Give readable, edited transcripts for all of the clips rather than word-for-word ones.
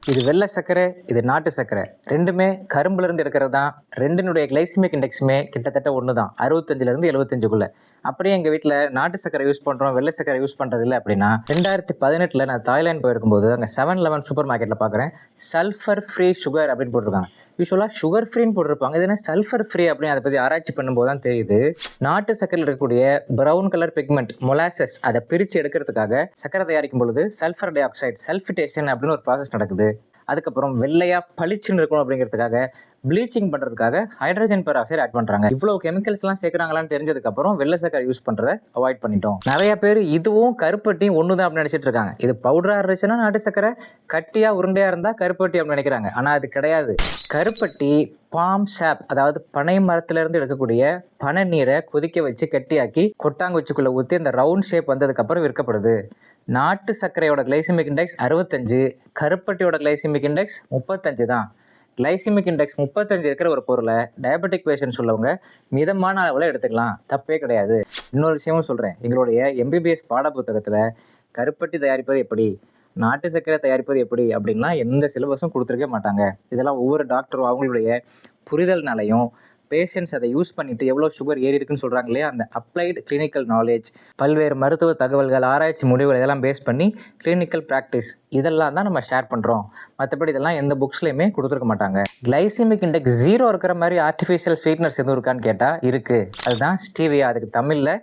இது வெள்ளை சர்க்கரை, இது நாட்டு சர்க்கரை. ரெண்டுமே கரும்புல இருந்து எடுக்கிறது தான். ரெண்டினுடைய கிளைசிமிக் இண்டெக்ஸுமே கிட்டத்தட்ட ஒன்று தான், 65லேருந்து 75க்குள்ள. அப்படியே எங்கள் வீட்டில் நாட்டு சர்க்கரை யூஸ் பண்ணுறோம், வெள்ளை சர்க்கரை யூஸ் பண்ணுறது இல்லை அப்படின்னா, 2018 நான் தாய்லாந்து போயிருக்கும்போது அங்கே 7-Eleven சூப்பர் மார்க்கெட்டில் பார்க்குறேன், சல்ஃபர் ஃப்ரீ சுகர் அப்படின்னு போட்டிருக்காங்க. யூஸ்வலாக சுகர் ஃப்ரீன்னு போட்டிருப்பாங்க, இது என்ன சல்ஃபர் ஃப்ரீ அப்படின்னு அதை பற்றி ஆராய்ச்சி பண்ணும்போது தான் தெரியுது. நாட்டு சர்க்கரையில் இருக்கக்கூடிய ப்ரௌன் கலர் பிக்மெண்ட் மொலாசஸ் அதை பிரித்து எடுக்கிறதுக்காக சர்க்கரை தயாரிக்கும் பொழுது சல்ஃபர் டை ஆக்சைடு சல்ஃபிட்டேஷன் அப்படின்னு ஒரு ப்ராசஸ் நடக்குது. அதுக்கப்புறம் வெள்ளையாக பளிச்சுன்னு இருக்கணும் அப்படிங்கிறதுக்காக ப்ளீச்சிங் பண்ணுறதுக்காக ஹைட்ரஜன் பெராக்சைடு ஆட் பண்ணுறாங்க. இவ்வளோ கெமிக்கல்ஸ்லாம் சேர்க்குறாங்களான்னு தெரிஞ்சதுக்கப்புறம் வெள்ளை சர்க்கரை யூஸ் பண்ணுறதை அவாய்ட் பண்ணிட்டோம். நிறைய பேர் இதுவும் கருப்பட்டியும் ஒன்று தான் அப்படின்னு நினச்சிட்டு இருக்காங்க. இது பவுடராக இருந்துச்சுன்னா நாட்டு சர்க்கரை, கட்டியாக உருண்டையாக இருந்தால் கருப்பட்டி அப்படின்னு நினைக்கிறாங்க. ஆனால் அது கிடையாது. கருப்பட்டி பாம் சாப், அதாவது பனை மரத்திலிருந்து எடுக்கக்கூடிய பனை நீரை கொதிக்க வச்சு கட்டியாக்கி கொட்டாங்குச்சிக்குள்ளே ஊற்றி அந்த ரவுண்ட் ஷேப் வந்ததுக்கப்புறம் விற்கப்படுது. நாட்டு சர்க்கரையோட கிளைசிமிக் இண்டெக்ஸ் 65, கருப்பட்டியோட கிளைசிமிக் இண்டெக்ஸ் 35 தான். கிளைசிமிக் இண்டெக்ஸ் 35 இருக்கிற ஒரு பொருளை டயபெட்டிக் பேஷண்ட்ஸ் உள்ளவங்க மிதமான அளவில் எடுத்துக்கலாம், தப்பே கிடையாது. இன்னொரு விஷயமும் சொல்கிறேன், எங்களுடைய MBBS பாட புத்தகத்தில் கருப்பட்டி தயாரிப்பது எப்படி, நாட்டு சர்க்கரை தயாரிப்பது எப்படி அப்படின்லாம் எந்த சிலபஸும் கொடுத்துருக்க மாட்டாங்க. இதெல்லாம் ஒவ்வொரு டாக்டரும் அவங்களுடைய புரிதல்னாலையும் பேஷண்ட்ஸ் அதை யூஸ் பண்ணிவிட்டு எவ்வளோ சுகர் ஏறி இருக்குன்னு சொல்கிறாங்க இல்லையா, அந்த அப்ளைடு கிளினிக்கல் நாலேஜ், பல்வேறு மருத்துவ தகவல்கள், ஆராய்ச்சி முடிவுகள் இதெல்லாம் பேஸ் பண்ணி கிளினிக்கல் ப்ராக்டிஸ் இதெல்லாம் தான் நம்ம ஷேர் பண்ணுறோம். மற்றபடி இதெல்லாம் எந்த புக்ஸ்லையுமே கொடுத்துருக்க மாட்டாங்க. கிளைசிமிக் இண்டெக்ஸ் 0 இருக்கிற மாதிரி ஆர்டிஃபிஷியல் ஸ்வீட்னர்ஸ் எதுவும் இருக்கான்னு கேட்டால் இருக்குது. அதுதான் ஸ்டீவியா, அதுக்கு தமிழில்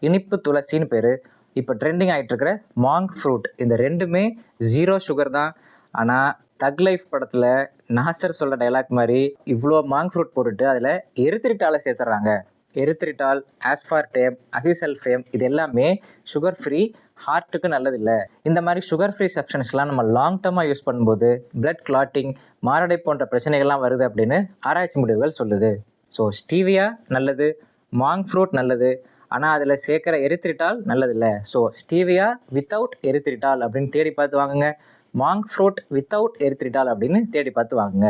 இனிப்பு துளசின்னு பேர். இப்போ ட்ரெண்டிங் ஆகிட்டு இருக்கிற மாங்க் ஃப்ரூட், இந்த ரெண்டுமே 0 சுகர் தான். ஆனால் தக் லைஃப் படத்தில் நாசர் சொல்கிற டைலாக் மாதிரி இவ்வளோ மாங்க் ஃப்ரூட் போட்டுட்டு அதில் எரித்திரிட்டாலை சேர்த்துறாங்க. எரித்திரிட்டால், ஆஸ்பார்டேம், அசிசல்ஃபேம் இது எல்லாமே சுகர் ஃப்ரீ, ஹார்ட்டுக்கு நல்லதில்லை. இந்த மாதிரி சுகர் ஃப்ரீ சப்ஸ்டன்ஸ்லாம் நம்ம லாங் டர்மாக யூஸ் பண்ணும்போது பிளட் கிளாட்டிங், மாரடை போன்ற பிரச்சனைகள்லாம் வருது அப்படின்னு ஆராய்ச்சி முடிவுகள் சொல்லுது. ஸோ ஸ்டீவியா நல்லது, மாங்க் ஃப்ரூட் நல்லது, ஆனால் அதில் சேர்க்குற எரித்திரிட்டால் நல்லதில்லை. ஸோ ஸ்டீவியா வித்தவுட் எரித்திரிட்டால் அப்படின்னு தேடி பார்த்து வாங்குங்க, மாங்க் ஃப்ரூட் வித்தவுட் எரித்திரிட்டால் அப்படின்னு தேடி பார்த்து வாங்குங்க.